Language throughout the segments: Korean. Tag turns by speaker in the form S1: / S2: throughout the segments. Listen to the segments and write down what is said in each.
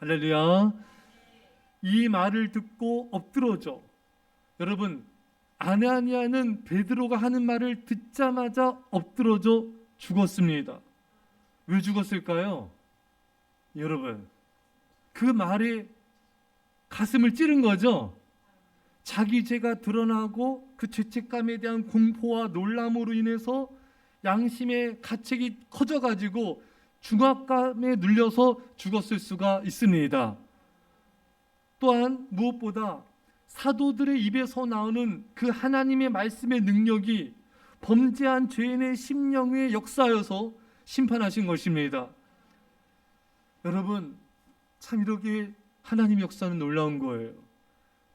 S1: 할렐루야. 이 말을 듣고 엎드러져. 여러분, 아나니아는 베드로가 하는 말을 듣자마자 엎드러져 죽었습니다. 왜 죽었을까요? 여러분, 그 말에 가슴을 찌른 거죠. 자기 죄가 드러나고 그 죄책감에 대한 공포와 놀람으로 인해서 양심의 가책이 커져가지고 중압감에 눌려서 죽었을 수가 있습니다. 또한 무엇보다 사도들의 입에서 나오는 그 하나님의 말씀의 능력이 범죄한 죄인의 심령에 역사하여서 심판하신 것입니다. 여러분, 참 이렇게 하나님 역사는 놀라운 거예요.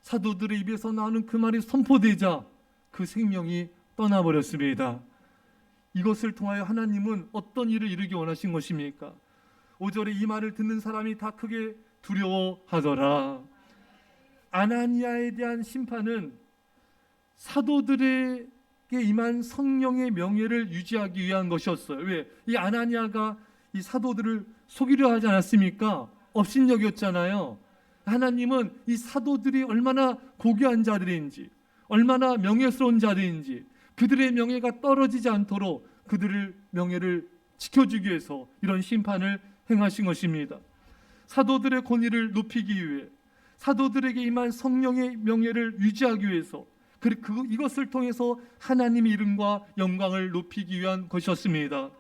S1: 사도들의 입에서 나오는 그 말이 선포되자 그 생명이 떠나버렸습니다. 이것을 통하여 하나님은 어떤 일을 이루기 원하신 것입니까? 5절에 이 말을 듣는 사람이 다 크게 두려워하더라. 아나니아에 대한 심판은 사도들에게 임한 성령의 명예를 유지하기 위한 것이었어요. 왜? 이 아나니아가 이 사도들을 속이려 하지 않았습니까? 업신여겼잖아요. 하나님은 이 사도들이 얼마나 고귀한 자들인지, 얼마나 명예스러운 자들인지, 그들의 명예가 떨어지지 않도록 그들의 명예를 지켜주기 위해서 이런 심판을 행하신 것입니다. 사도들의 권위를 높이기 위해, 사도들에게 임한 성령의 명예를 유지하기 위해서, 이것을 통해서 하나님의 이름과 영광을 높이기 위한 것이었습니다.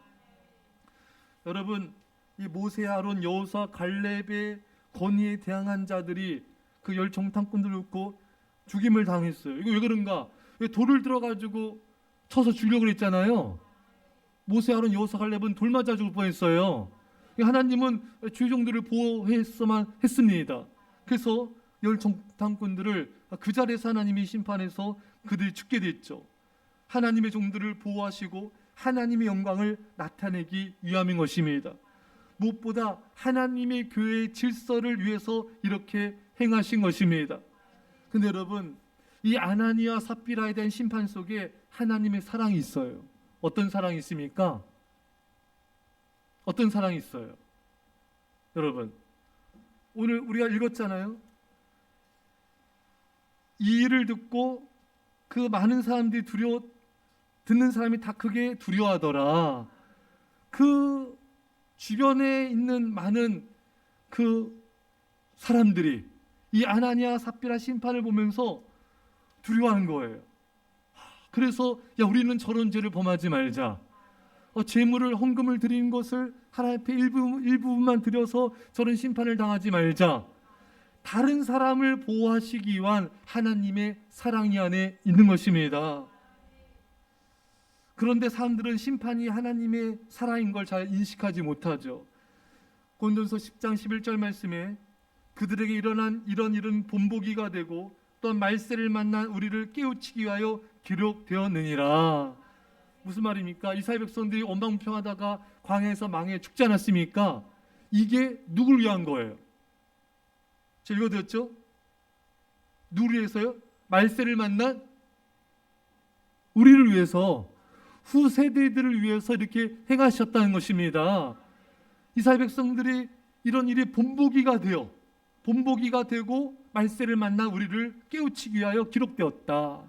S1: 여러분, 이 모세, 아론, 여호수아, 갈렙의 권위에 대항한 자들이 그 열 정탐꾼들을 놓고 죽임을 당했어요. 이거 왜 그런가? 왜 돌을 들어가지고 쳐서 죽이려고 그랬잖아요. 모세, 아론, 여호수아, 갈렙은 돌 맞아 죽을 뻔했어요. 하나님은 죄종들을 보호했어만 했습니다. 그래서 열 정탐꾼들을 그 자리에서 하나님이 심판해서 그들이 죽게 됐죠. 하나님의 종들을 보호하시고 하나님의 영광을 나타내기 위함인 것입니다. 무엇보다 하나님의 교회의 질서를 위해서 이렇게 행하신 것입니다. 근데 여러분, 이 아나니아 삽비라에 대한 심판 속에 하나님의 사랑이 있어요. 어떤 사랑이 있습니까? 어떤 사랑이 있어요? 여러분, 오늘 우리가 읽었잖아요. 이 일을 듣고 그 많은 사람들이 듣는 사람이 다 크게 두려워하더라. 그 주변에 있는 많은 그 사람들이 이 아나니아 삽비라 심판을 보면서 두려워하는 거예요. 그래서 우리는 저런 죄를 범하지 말자. 재물을 헌금을 드린 것을 하나님 앞에 일부분만 드려서 저런 심판을 당하지 말자. 다른 사람을 보호하시기 위한 하나님의 사랑이 안에 있는 것입니다. 그런데 사람들은 심판이 하나님의 사랑인 걸 잘 인식하지 못하죠. 고린도전서 10장 11절 말씀에 그들에게 일어난 이런 일은 본보기가 되고 또한 말세를 만난 우리를 깨우치기 위하여 기록되었느니라. 무슨 말입니까? 이스라엘 백성들이 원방불평하다가 광야에서 망해 죽지 않았습니까? 이게 누굴 위한 거예요? 제가 읽어드렸죠? 누구를 위해서요? 말세를 만난 우리를 위해서, 후세대들을 위해서 이렇게 행하셨다는 것입니다. 이스라엘 백성들이 이런 일이 본보기가 되고 말세를 만나 우리를 깨우치기 위하여 기록되었다.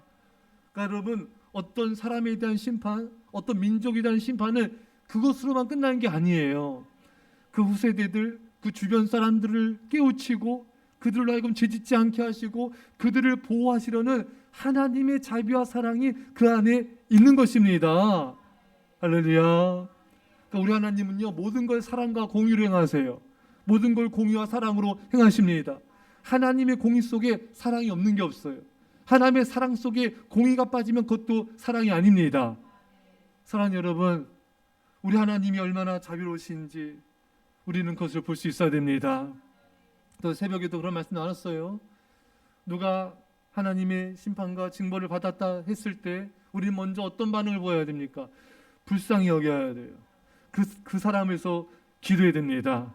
S1: 그러니까 여러분, 어떤 사람에 대한 심판, 어떤 민족에 대한 심판은 그것으로만 끝나는 게 아니에요. 그 후세대들, 그 주변 사람들을 깨우치고 그들로 하여금 죄짓지 않게 하시고 그들을 보호하시려는 하나님의 자비와 사랑이 그 안에 있는 것입니다. 할렐루야. 그러니까 우리 하나님은요, 모든 걸 사랑과 공의로 행하세요. 모든 걸 공의와 사랑으로 행하십니다. 하나님의 공의 속에 사랑이 없는 게 없어요. 하나님의 사랑 속에 공의가 빠지면 그것도 사랑이 아닙니다. 사랑하는 여러분, 우리 하나님이 얼마나 자비로우신지 우리는 그것을 볼 수 있어야 됩니다. 또 새벽에도 그런 말씀 나눴어요. 누가 하나님의 심판과 징벌을 받았다 했을 때 우리는 먼저 어떤 반응을 보여야 됩니까? 불쌍히 여겨야 돼요. 그 사람에서 기도해야 됩니다.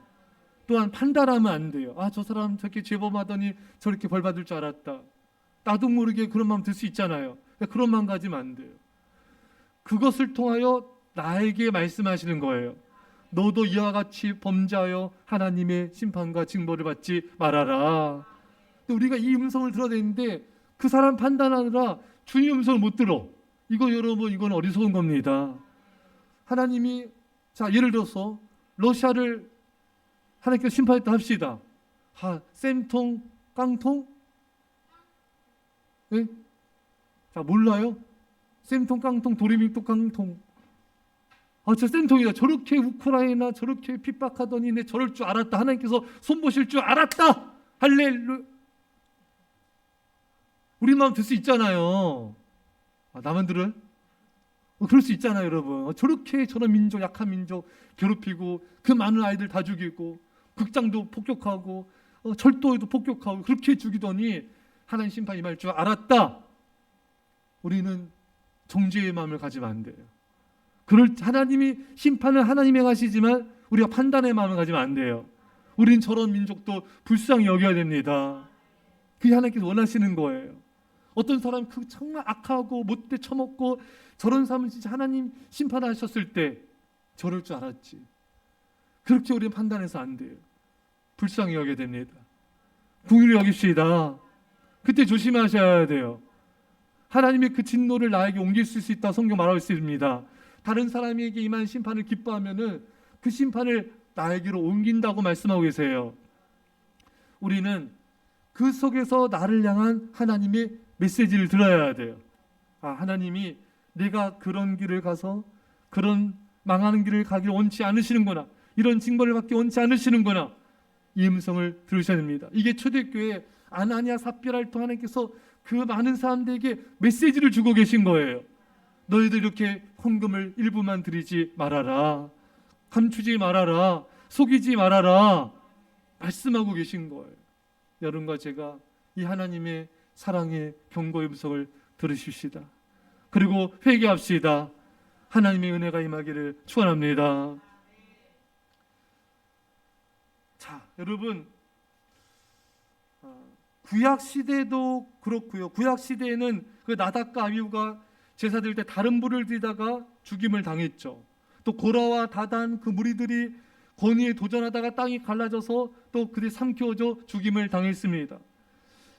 S1: 또한 판단하면 안 돼요. 저 사람 저렇게 죄범하더니 저렇게 벌 받을 줄 알았다. 나도 모르게 그런 마음 들 수 있잖아요. 그런 마음 가지면 안 돼요. 그것을 통하여 나에게 말씀하시는 거예요. 너도 이와 같이 범죄하여 하나님의 심판과 징벌을 받지 말아라. 근데 우리가 이 음성을 들어야 되는데 그 사람 판단하느라 주님 음성을 못 들어. 이거 여러분, 이건 어리석은 겁니다. 하나님이, 자, 예를 들어서 러시아를 하나님께서 심판했다 합시다. 쌤통 깡통? 네? 자, 몰라요? 쌤통 깡통 도리미또 깡통. 저 쌤통이다. 저렇게 우크라이나 저렇게 핍박하더니 내 저럴 줄 알았다. 하나님께서 손보실 줄 알았다. 할렐루야. 우리 마음 들 수 있잖아요. 나만 들어요? 그럴 수 있잖아요, 여러분. 저렇게 저런 민족, 약한 민족 괴롭히고 그 많은 아이들 다 죽이고 극장도 폭격하고 철도에도 폭격하고 그렇게 죽이더니 하나님 심판 임할 줄 알았다. 우리는 정죄의 마음을 가지면 안 돼요. 하나님이 심판을 하나님이 하시지만 우리가 판단의 마음을 가지면 안 돼요. 우리는 저런 민족도 불쌍히 여겨야 됩니다. 그게 하나님께서 원하시는 거예요. 어떤 사람 정말 악하고 못돼 처먹고 저런 사람은 진짜 하나님 심판하셨을 때 저럴 줄 알았지. 그렇게 우리는 판단해서 안 돼요. 불쌍히 여겨야 됩니다. 긍휼히 여깁시다. 그때 조심하셔야 돼요. 하나님의 그 진노를 나에게 옮길 수 있다 성경 말하고 있습니다. 다른 사람에게 임한 심판을 기뻐하면은 그 심판을 나에게로 옮긴다고 말씀하고 계세요. 우리는 그 속에서 나를 향한 하나님의 메시지를 들어야 돼요. 하나님이 내가 그런 길을 가서 그런 망하는 길을 가기를 원치 않으시는구나. 이런 징벌을 받기 원치 않으시는구나. 이 음성을 들으셔야 됩니다. 이게 초대교회 아나니아 삽비라를 통해 하나님께서 그 많은 사람들에게 메시지를 주고 계신 거예요. 너희들 이렇게 헌금을 일부만 드리지 말아라. 감추지 말아라. 속이지 말아라. 말씀하고 계신 거예요. 여러분과 제가 이 하나님의 사랑의 경고의 음성을 들으십시다. 그리고 회개합시다. 하나님의 은혜가 임하기를 축원합니다. 자, 여러분, 구약 시대도 그렇고요. 구약 시대에는 그 나답과 아비후가 제사 드릴 때 다른 불을 드리다가 죽임을 당했죠. 또 고라와 다단 그 무리들이 권위에 도전하다가 땅이 갈라져서 또 그들이 삼켜져 죽임을 당했습니다.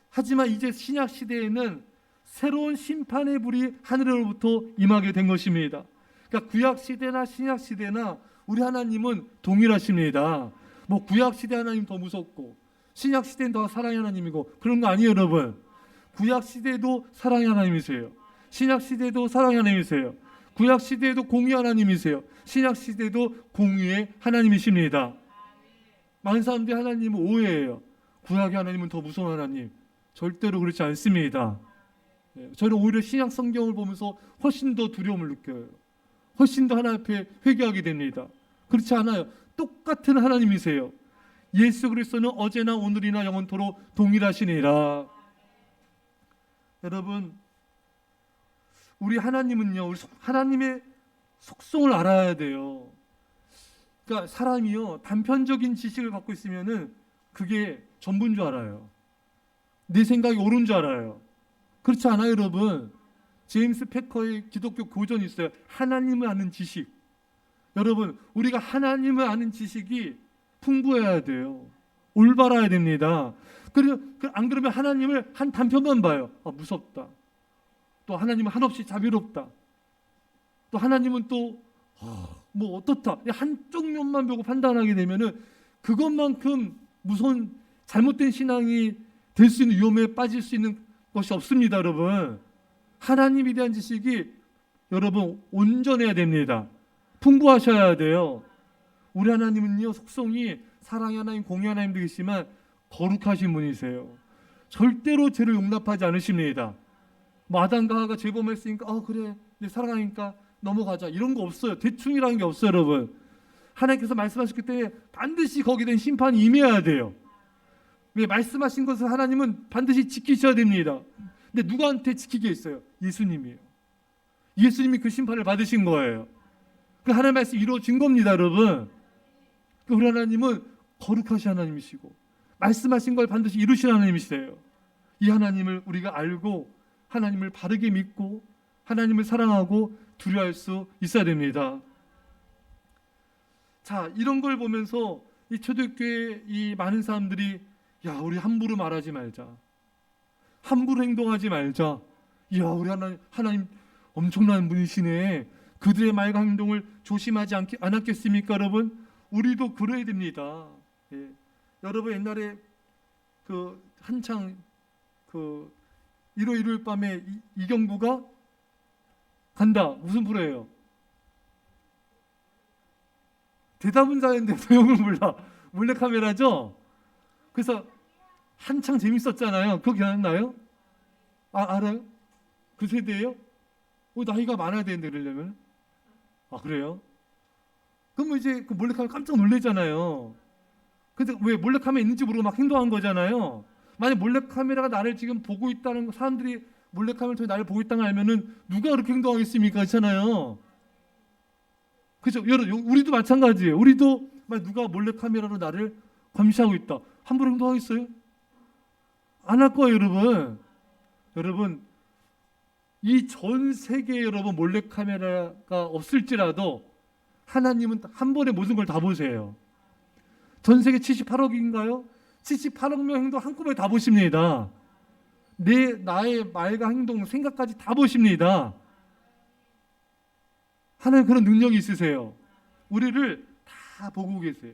S1: 하지만 이제 신약 시대에는 새로운 심판의 불이 하늘로부터 임하게 된 것입니다. 그러니까 구약 시대나 신약 시대나 우리 하나님은 동일하십니다. 뭐 구약 시대 하나님 더 무섭고 신약 시대는 더 사랑의 하나님이고 그런 거 아니에요, 여러분. 구약 시대도 사랑의 하나님이세요. 신약 시대도 사랑의 하나님이세요. 구약 시대에도 공의 하나님이세요. 신약 시대도 공의의 하나님이십니다. 많은 사람들이 하나님을 오해해요. 구약의 하나님은 더 무서운 하나님. 절대로 그렇지 않습니다. 저는 오히려 신약 성경을 보면서 훨씬 더 두려움을 느껴요. 훨씬 더 하나님 앞에 회개하게 됩니다. 그렇지 않아요. 똑같은 하나님이세요. 예수 그리스도는 어제나 오늘이나 영원토록 동일하시니라. 여러분, 우리 하나님은요, 우리 하나님의 속성을 알아야 돼요. 그러니까 사람이요, 단편적인 지식을 갖고 있으면은 그게 전부인 줄 알아요. 내 생각이 옳은 줄 알아요. 그렇지 않아요, 여러분? 제임스 패커의 기독교 고전이 있어요. 하나님을 아는 지식. 여러분, 우리가 하나님을 아는 지식이 풍부해야 돼요. 올바라야 됩니다. 안 그러면 하나님을 한 단편만 봐요. 무섭다. 또 하나님은 한없이 자비롭다. 또 하나님은 또 뭐 어떻다. 한쪽 면만 보고 판단하게 되면은 그것만큼 무서운 잘못된 신앙이 될 수 있는 위험에 빠질 수 있는 것이 없습니다, 여러분. 하나님에 대한 지식이 여러분 온전해야 됩니다. 풍부하셔야 돼요. 우리 하나님은요, 속성이 사랑의 하나님, 공의 하나님 되시지만 거룩하신 분이세요. 절대로 죄를 용납하지 않으십니다. 뭐 아담과 하와가 죄범했으니까 그래 내 사랑하니까 넘어가자 이런 거 없어요. 대충이라는 게 없어요, 여러분. 하나님께서 말씀하셨기 때문에 반드시 거기에 대한 심판이 임해야 돼요. 왜? 말씀하신 것을 하나님은 반드시 지키셔야 됩니다. 근데 누구한테 지키게 했어요? 예수님이에요. 예수님이 그 심판을 받으신 거예요. 그 하나님의 말씀이 이루어진 겁니다, 여러분. 우리 하나님은 거룩하신 하나님이시고 말씀하신 걸 반드시 이루신 하나님이세요. 이 하나님을 우리가 알고 하나님을 바르게 믿고 하나님을 사랑하고 두려워할 수 있어야 됩니다. 자, 이런 걸 보면서 이 초대교회 이 많은 사람들이 야, 우리 함부로 말하지 말자. 함부로 행동하지 말자. 이야, 우리 하나님 엄청난 분이시네. 그들의 말과 행동을 조심하지 않았겠습니까, 여러분? 우리도 그래야 됩니다. 예. 여러분 옛날에 그 한창 그 일요일 밤에 이경부가 간다. 무슨 프로예요? 대답은 잘했는데 내용을 몰라. 몰래카메라죠? 그래서 한창 재밌었잖아요. 그거 기억나요? 알아요? 그 세대예요? 나이가 많아야 되는데 그러려면. 그래요? 그럼 이제 그 몰래카메라 깜짝 놀래잖아요. 근데 왜 몰래카메라 있는지 모르고 막 행동한 거잖아요. 만약 몰래카메라가 나를 지금 보고 있다는 사람들이 몰래카메라 통해 나를 보고 있다는 걸 알면은 누가 그렇게 행동하겠습니까? 그렇잖아요. 그죠? 우리도 마찬가지예요. 우리도 만약 누가 몰래카메라로 나를 감시하고 있다. 함부로 행동하겠어요? 안 할 거예요, 여러분. 여러분, 이 전 세계에 여러분 몰래카메라가 없을지라도 하나님은 한 번에 모든 걸 다 보세요. 전 세계 78억인가요? 78억 명 행동 한꺼번에 다 보십니다. 나의 말과 행동, 생각까지 다 보십니다. 하나님 그런 능력이 있으세요. 우리를 다 보고 계세요.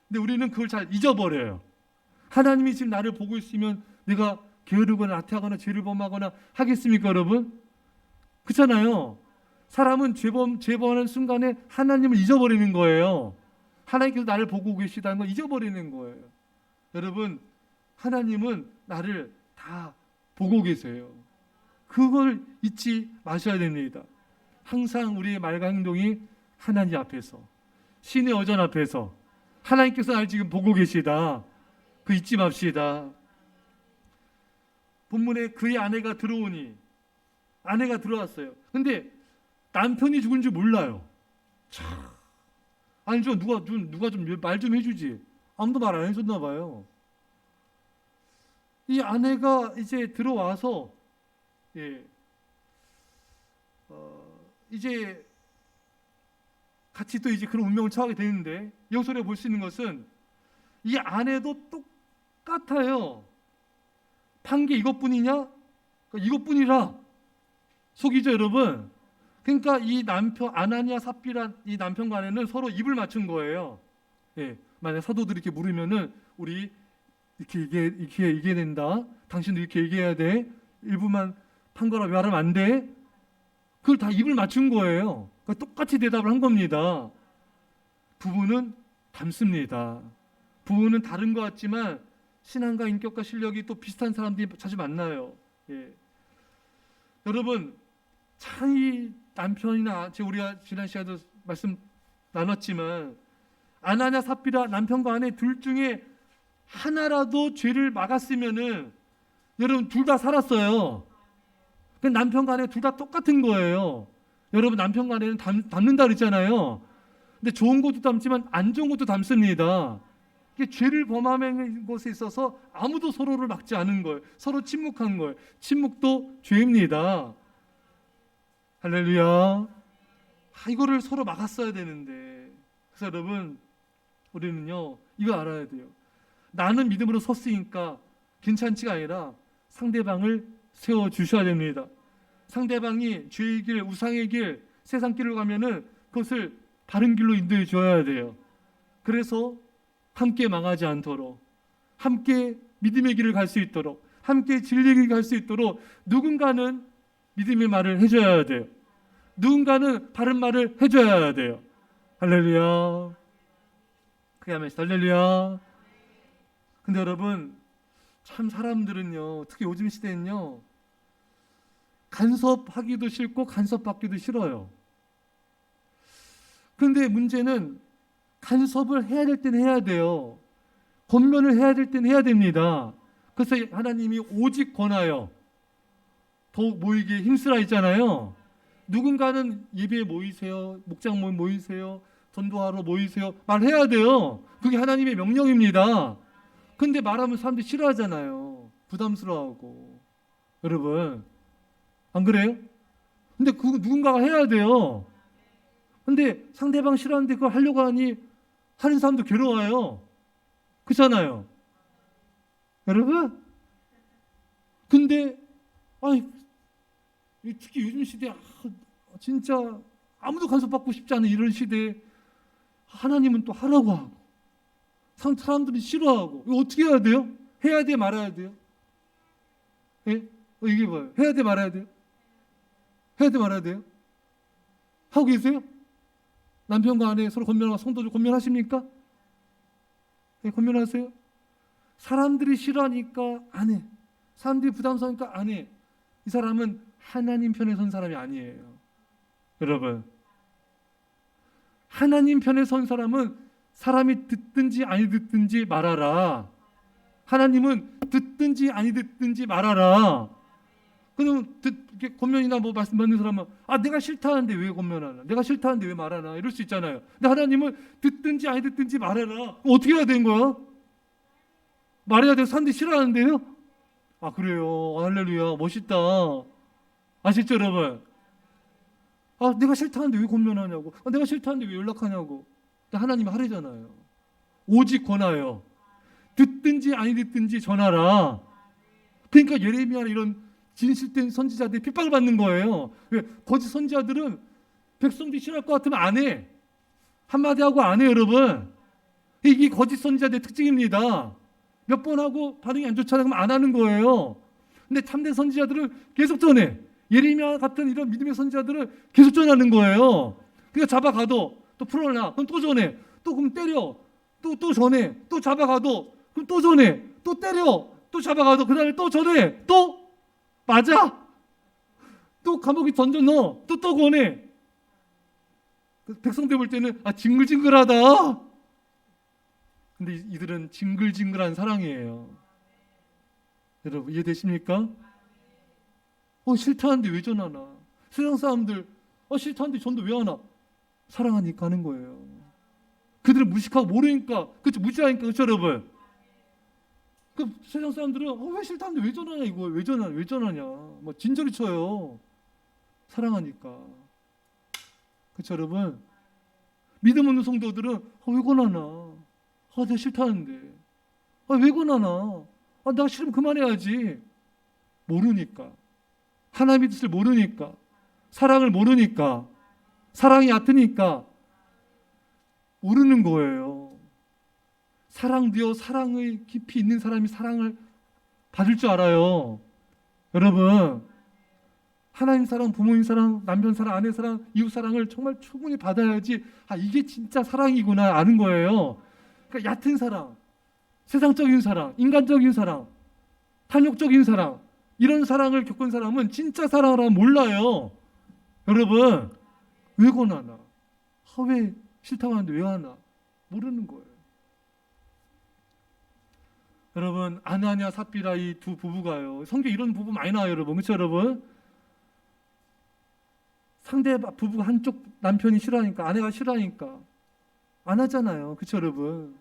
S1: 근데 우리는 그걸 잘 잊어버려요. 하나님이 지금 나를 보고 있으면 내가 게으르거나 나태하거나 죄를 범하거나 하겠습니까, 여러분? 그렇잖아요. 사람은 죄범하는 순간에 하나님을 잊어버리는 거예요. 하나님께서 나를 보고 계시다는 걸 잊어버리는 거예요. 여러분, 하나님은 나를 다 보고 계세요. 그걸 잊지 마셔야 됩니다. 항상 우리의 말과 행동이 하나님 앞에서, 신의 어전 앞에서 하나님께서 나를 지금 보고 계시다. 그 잊지 맙시다. 본문에 그의 아내가 들어오니, 아내가 들어왔어요. 근데 남편이 죽은 줄 몰라요. 참. 아니 누가 좀 말 좀 해주지. 아무도 말 안 해줬나 봐요. 이 아내가 이제 들어와서 이제 같이 또 이제 그런 운명을 처하게 되는데, 여기서 볼 수 있는 것은 이 아내도 똑같아요. 판 게 이것뿐이냐? 이것뿐이라 속이죠, 여러분. 그러니까 이 남편 아나니아 삽비라 이 남편과 아내는 서로 입을 맞춘 거예요. 만약 사도들이 이렇게 물으면은 우리 이렇게 얘기해야 된다. 당신도 이렇게 얘기해야 돼. 일부만 판 거라 말하면 안 돼. 그걸 다 입을 맞춘 거예요. 그러니까 똑같이 대답을 한 겁니다. 부부는 닮습니다. 부부는 다른 것 같지만 신앙과 인격과 실력이 또 비슷한 사람들이 자주 만나요. 여러분, 참 이 남편이나 우리가 지난 시간에도 말씀 나눴지만 아나냐 삽비라 남편과 아내 둘 중에 하나라도 죄를 막았으면은 여러분 둘 다 살았어요. 남편과 아내 둘 다 똑같은 거예요. 여러분 남편과 아내는 닮는다 그랬잖아요. 근데 좋은 것도 닮지만 안 좋은 것도 닮습니다. 이게 죄를 범하는 것에 있어서 아무도 서로를 막지 않은 거예요. 서로 침묵한 거예요. 침묵도 죄입니다. 할렐루야. 이거를 서로 막았어야 되는데. 그래서 여러분, 우리는요 이거 알아야 돼요. 나는 믿음으로 섰으니까 괜찮지가 아니라 상대방을 세워주셔야 됩니다. 상대방이 죄의 길, 우상의 길, 세상 길로 가면은 그것을 바른 길로 인도해 줘야 돼요. 그래서 함께 망하지 않도록, 함께 믿음의 길을 갈 수 있도록, 함께 진리의 길을 갈 수 있도록 누군가는 믿음의 말을 해줘야 돼요. 누군가는 바른 말을 해줘야 돼요. 할렐루야. 그게 하면서 할렐루야. 근데 여러분, 참 사람들은요, 특히 요즘 시대는요, 간섭하기도 싫고 간섭받기도 싫어요. 그런데 문제는 간섭을 해야 될 때는 해야 돼요. 권면을 해야 될 때는 해야 됩니다. 그래서 하나님이 오직 권하여 더욱 모이기에 힘쓰라 했잖아요. 누군가는 예배에 모이세요. 목장 모임 모이세요. 전도하러 모이세요. 말해야 돼요. 그게 하나님의 명령입니다. 근데 말하면 사람들이 싫어하잖아요. 부담스러워하고. 여러분, 안 그래요? 근데 그거 누군가가 해야 돼요. 근데 상대방 싫어하는데 그걸 하려고 하니 하는 사람도 괴로워요. 그렇잖아요. 여러분? 근데 아이, 특히 요즘 시대에 진짜 아무도 간섭받고 싶지 않은 이런 시대에 하나님은 또 하라고 하고 사람들이 싫어하고 이거 어떻게 해야 돼요? 해야 돼 말아야 돼요? 예? 이게 뭐예요? 해야 돼 말아야 돼요? 해야 돼 말아야 돼요? 하고 계세요? 남편과 아내 서로 권면하고 성도들 권면하십니까? 예, 권면하세요? 사람들이 싫어하니까 안 해. 사람들이 부담스러우니까 안 해. 이 사람은 하나님 편에 선 사람이 아니에요. 여러분, 하나님 편에 선 사람은 사람이 듣든지 아니 듣든지 말하라. 하나님은 듣든지 아니 듣든지 말하라. 그럼 이렇게 권면이나 뭐 말씀 받는 사람은 내가 싫다는데 왜 권면하나? 내가 싫다는데 왜 말하나? 이럴 수 있잖아요. 근데 하나님은 듣든지 아니 듣든지 말하라. 그럼 어떻게 해야 되는 거야? 말해야 돼요. 사람들이 싫어하는데요? 그래요. 할렐루야. 멋있다. 아시죠, 여러분? 내가 싫다는데 왜 권면하냐고. 내가 싫다는데 왜 연락하냐고. 근데 하나님이 하래잖아요. 오직 권하여. 듣든지 아니 듣든지 전하라. 그러니까 예레미야나 이런 진실된 선지자들이 핍박을 받는 거예요. 왜? 거짓 선지자들은 백성들이 싫어할 것 같으면 안 해. 한마디 하고 안 해, 여러분. 이게 거짓 선지자들의 특징입니다. 몇 번 하고 반응이 안 좋잖아요. 그럼 안 하는 거예요. 근데 참된 선지자들은 계속 전해. 예레미야 같은 이런 믿음의 선지자들은 계속 전하는 거예요. 그러니까 잡아가도 또 풀어놔. 그럼 또 전해. 또 그럼 때려. 또 전해. 또 잡아가도 그럼 또 전해. 또 때려. 또 잡아가도 그 다음에 또 전해. 또 맞아. 또 감옥에 던져 넣어. 또 권해. 백성들 볼 때는 징글징글하다. 근데 이들은 징글징글한 사랑이에요. 여러분 이해되십니까? 싫다는데 왜 전하나? 세상 사람들 싫다는데 전도 왜 하나? 사랑하니까 하는 거예요. 그들은 무식하고 모르니까, 그렇죠? 무지하니까, 그렇죠, 여러분? 그 세상 사람들은 왜 싫다는데 왜 전하냐 이거 왜 전하냐 뭐 진저리 쳐요. 사랑하니까. 그렇죠, 여러분? 믿음 없는 성도들은 왜 권하나? 내가 싫다는데 왜 권하나? 내가 싫으면 그만해야지. 모르니까. 하나님의 뜻을 모르니까. 사랑을 모르니까. 사랑이 얕으니까 모르는 거예요. 사랑되어 사랑의 깊이 있는 사람이 사랑을 받을 줄 알아요. 여러분, 하나님 사랑, 부모님 사랑, 남편 사랑, 아내 사랑, 이웃 사랑을 정말 충분히 받아야지 이게 진짜 사랑이구나 아는 거예요. 그러니까 얕은 사랑, 세상적인 사랑, 인간적인 사랑, 탐욕적인 사랑, 이런 사랑을 겪은 사람은 진짜 사랑을 하면 몰라요. 여러분, 왜 권하나? 왜 싫다고 하는데 왜 하나? 모르는 거예요. 여러분, 아나냐 삽비라 이 두 부부가요. 성경 이런 부부 많이 나와요, 여러분. 그렇죠, 여러분? 상대 부부가 한쪽 남편이 싫어하니까, 아내가 싫어하니까 안 하잖아요. 그렇죠, 여러분?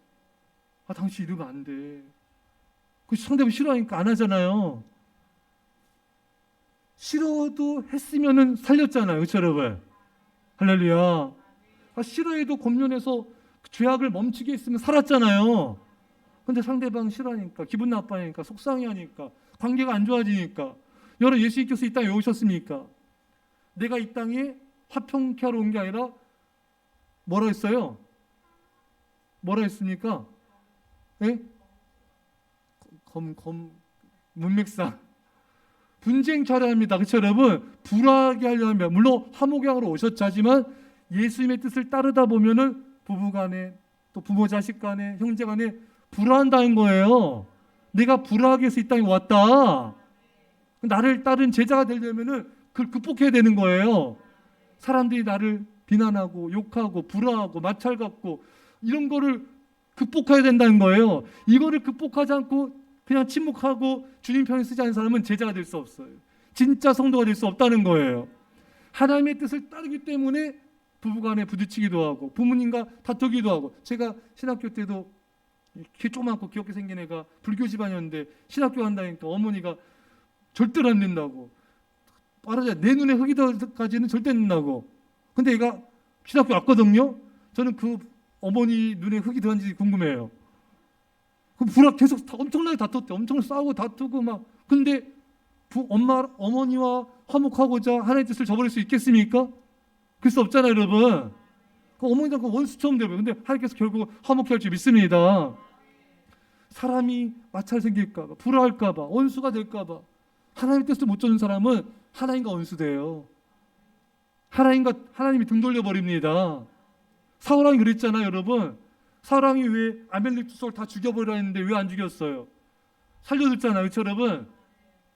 S1: 당신 이러면 안 돼. 그 상대가 싫어하니까 안 하잖아요. 싫어도 했으면은 살렸잖아요. 그렇죠, 여러분? 할렐루야. 싫어해도 권면해서 죄악을 멈추게 했으면 살았잖아요. 근데 상대방 싫어하니까, 기분 나빠하니까, 속상해하니까, 관계가 안 좋아지니까. 여러분, 예수님께서 이 땅에 왜 오셨습니까? 내가 이 땅에 화평케 하러 온 게 아니라 뭐라 했어요? 뭐라 했습니까? 예? 문맥상 분쟁 차례합니다. 그렇죠, 여러분? 불화하게 하려 합니다. 물론 화목양으로 오셨죠. 하지만 예수님의 뜻을 따르다 보면은 부부간에 또 부모 자식 간에 형제 간에 불화한다는 거예요. 내가 불화하기 위해서 이 땅에 왔다. 나를 따른 제자가 되려면은 그걸 극복해야 되는 거예요. 사람들이 나를 비난하고 욕하고 불화하고 마찰 갖고 이런 거를 극복해야 된다는 거예요. 이거를 극복하지 않고 그냥 침묵하고 주님 편에 쓰지 않은 사람은 제자가 될 수 없어요. 진짜 성도가 될 수 없다는 거예요. 하나님의 뜻을 따르기 때문에 부부간에 부딪히기도 하고 부모님과 다투기도 하고. 제가 신학교 때도 키 조그맣고 귀엽게 생긴 애가 불교 집안이었는데 신학교 간다니까 어머니가 절대로 안 된다고, 말하자 내 눈에 흙이 닿기까지는 절대 안 된다고. 근데 애가 신학교 왔거든요. 저는 그 어머니 눈에 흙이 들어간지 궁금해요. 그 불화 계속 엄청나게 다퉜대. 엄청 싸우고 다투고 막. 근데 어머니와 화목하고자 하나님의 뜻을 저버릴 수 있겠습니까? 그럴 수 없잖아요, 여러분. 그 어머니랑 그 원수처럼 되고요. 근데 하나님께서 결국 화목해 할 줄 믿습니다. 사람이 마찰 생길까봐, 불화할까봐, 원수가 될까봐 하나님의 뜻을 못 쫓는 사람은 하나님과 원수돼요. 하나님이 등 돌려버립니다. 사울왕이 그랬잖아요, 여러분. 사울왕이 왜 아멜렉 투석을 다 죽여버리라 했는데 왜 안 죽였어요? 살려줬잖아요, 그렇죠, 여러분?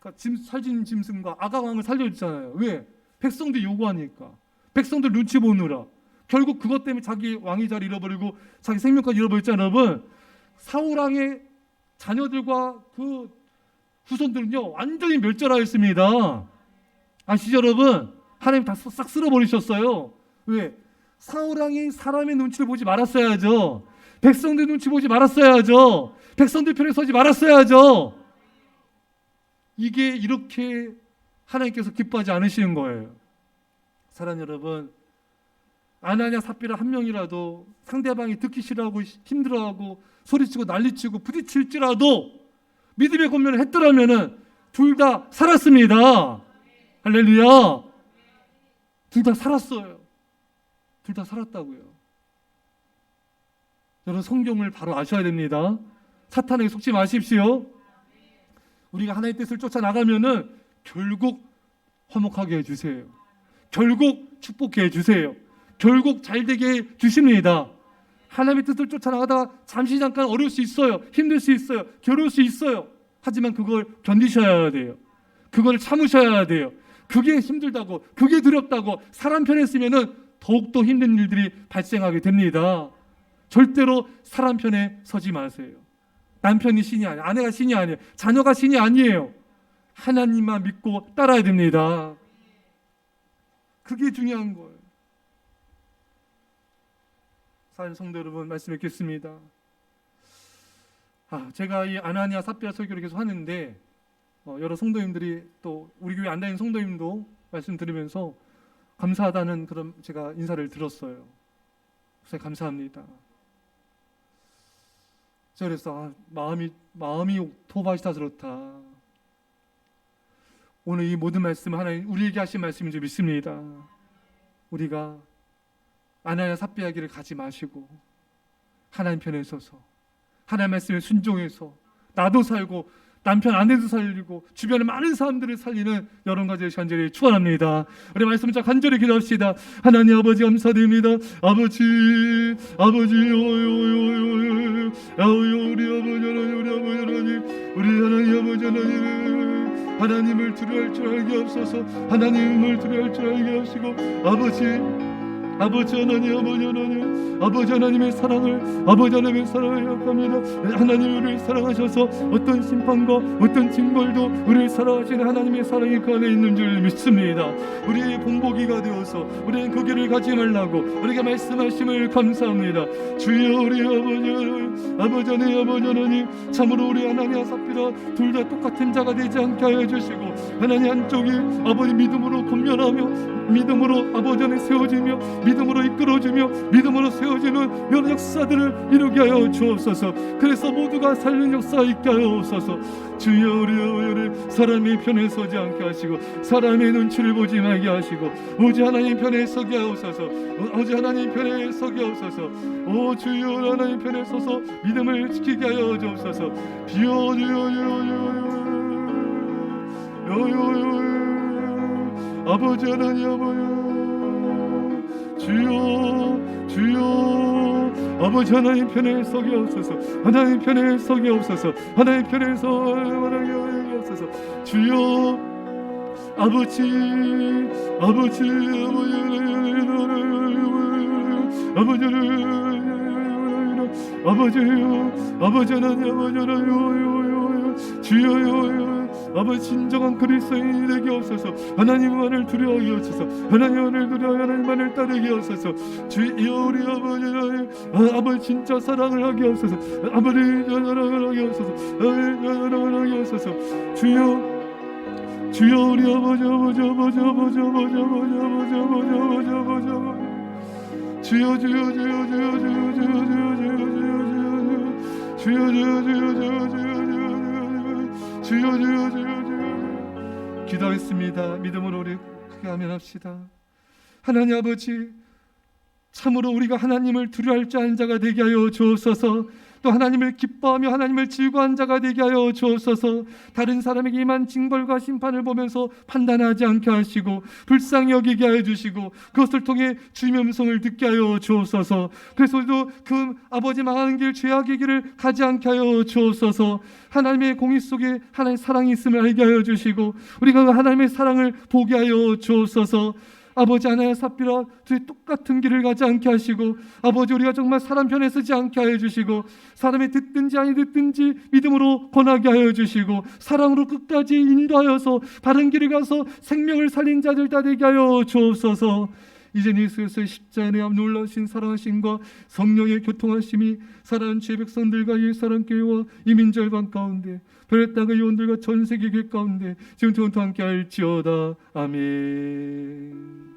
S1: 그러니까 살진 짐승과 아가왕을 살려줬잖아요. 왜? 백성들 요구하니까. 백성들 눈치 보느라. 결국 그것 때문에 자기 왕위 자리 잃어버리고 자기 생명까지 잃어버렸잖아요, 여러분. 사울왕의 자녀들과 그 후손들은요 완전히 멸절하였습니다. 아시죠, 여러분? 하나님 다 싹 쓸어버리셨어요. 왜? 사울왕이 사람의 눈치를 보지 말았어야죠. 백성들 눈치 보지 말았어야죠. 백성들 편에 서지 말았어야죠. 이게 이렇게 하나님께서 기뻐하지 않으시는 거예요. 사랑하는 여러분, 아나니아 삽비라 한 명이라도 상대방이 듣기 싫어하고 힘들어하고 소리치고 난리치고 부딪힐지라도 믿음의 권면을 했더라면은 둘 다 살았습니다. 할렐루야. 둘 다 살았어요. 둘 다 살았다고요. 여러분, 성경을 바로 아셔야 됩니다. 사탄에게 속지 마십시오. 우리가 하나님의 뜻을 쫓아나가면은 결국 화목하게 해주세요. 결국 축복해 해주세요. 결국 잘되게 해주십니다. 하나님의 뜻을 쫓아나가다가 잠시 잠깐 어려울 수 있어요. 힘들 수 있어요. 괴로울 수 있어요. 하지만 그걸 견디셔야 돼요. 그걸 참으셔야 돼요. 그게 힘들다고, 그게 두렵다고 사람 편에 쓰면은 더욱더 힘든 일들이 발생하게 됩니다. 절대로 사람 편에 서지 마세요. 남편이 신이 아니에요. 아내가 신이 아니에요. 자녀가 신이 아니에요. 하나님만 믿고 따라야 됩니다. 그게 중요한 거예요. 사랑하는 성도 여러분, 말씀 읽겠습니다. 제가 이 아나니아 삽비라 설교를 계속 하는데 여러 성도님들이 또 우리 교회 안 다니는 성도님도 말씀 들으면서 감사하다는 그런 제가 인사를 들었어요. 그래서 감사합니다. 그래서 마음이 토바시다 그렇다. 오늘 이 모든 말씀은 하나님 우리에게 하신 말씀인 줄 믿습니다. 우리가 아나니아 삽비라 길을 가지 마시고 하나님 편에 서서 하나님 말씀에 순종해서 나도 살고 남편 아내도 살리고 주변에 많은 사람들을 살리는 여러 가지를 간절히 축원합니다. 우리 말씀 자 간절히 기도합시다. 하나님 아버지 감사드립니다. 아버지 우리 하나님 아버지 하나님을 두려워할 줄 알게 하옵소서. 하나님을 두려워할 줄 알게 하시고 아버지 하나님의 사랑을 약합니다. 하나님 우리를 사랑하셔서 어떤 심판과 어떤 징벌도 우리를 사랑하시는 하나님의 사랑이 그 안에 있는 줄 믿습니다. 우리의 본보기가 되어서 우리는 그 길을 가지 말라고 우리가 말씀하심을 감사합니다. 주여 우리 아버지 하나님 참으로 우리 아나니아 삽비라 둘 다 똑같은 자가 되지 않게 하여 주시고 하나님 한쪽이 아버지 믿음으로 권면하며 믿음으로 아버지 안에 세워지며 믿음으로 이끌어주며 믿음으로 세워지는 여러 역사들을 이루게 하여 주옵소서. 그래서 모두가 살리는 역사가 있게 하옵소서. 주여 우리 사람의 편에 서지 않게 하시고 사람의 눈치를 보지 말게 하시고 오직 하나님 편에 서게 하옵소서. 오직 하나님 편에 서게 하옵소서. 오 주여 하나님 편에 서서 믿음을 지키게 하여 주옵소서. 아버지 하나님 주여 아버지 하나님 편에 서게 없어서 하나님 편에 서게 없어서 하나님 편에 서게 없어서 주여 아버지 하나님 주여 아버지 진정한 그리스도인이 되게 없어서 하나님만을 두려워하게 하소서. 하나님만을 두려워하여 하나님만을 따르게 하소서. 주여 우리 아버지 진짜 사랑을 하게 하소서. 아버지 사랑을 하게 하소서. 사랑을 하게 하소서. 주여 우리 아버지 주여 주여 주여 주여 주여 주여 주여 주여 주여 주여 주여 주여 주여 주여 주여 주여 주여 주여 기도하겠습니다. 믿음으로 우리 크게 아멘합시다. 하나님 아버지, 참으로 우리가 하나님을 두려워할 줄 아는 자가 되게 하여 주옵소서. 또 하나님을 기뻐하며 하나님을 즐거워하는 자가 되게 하여 주옵소서. 다른 사람에게 임한 징벌과 심판을 보면서 판단하지 않게 하시고 불쌍히 여기게 하여 주시고 그것을 통해 주님의 음성을 듣게 하여 주옵소서. 그래서 우리도 그 아버지 망하는 길 죄악의 길을 가지 않게 하여 주옵소서. 하나님의 공의 속에 하나님의 사랑이 있음을 알게 하여 주시고 우리가 하나님의 사랑을 보게 하여 주옵소서. 아버지, 아나야 삽비라 둘이 똑같은 길을 가지 않게 하시고 아버지, 우리가 정말 사람 편에 서지 않게 하여 주시고 사람이 듣든지 아니 듣든지 믿음으로 권하게 하여 주시고 사랑으로 끝까지 인도하여서 바른 길을 가서 생명을 살린 자들 다 되게 하여 주옵소서. 이제 예수께서의 십자가의 놀라신 사랑하심과 성령의 교통하심이 사랑하는 죄 백성들과 예사람교회와 이민절반 가운데 별의 땅의 요원들과 전 세계 교회 가운데 지금부터 함께 할지어다. 아멘.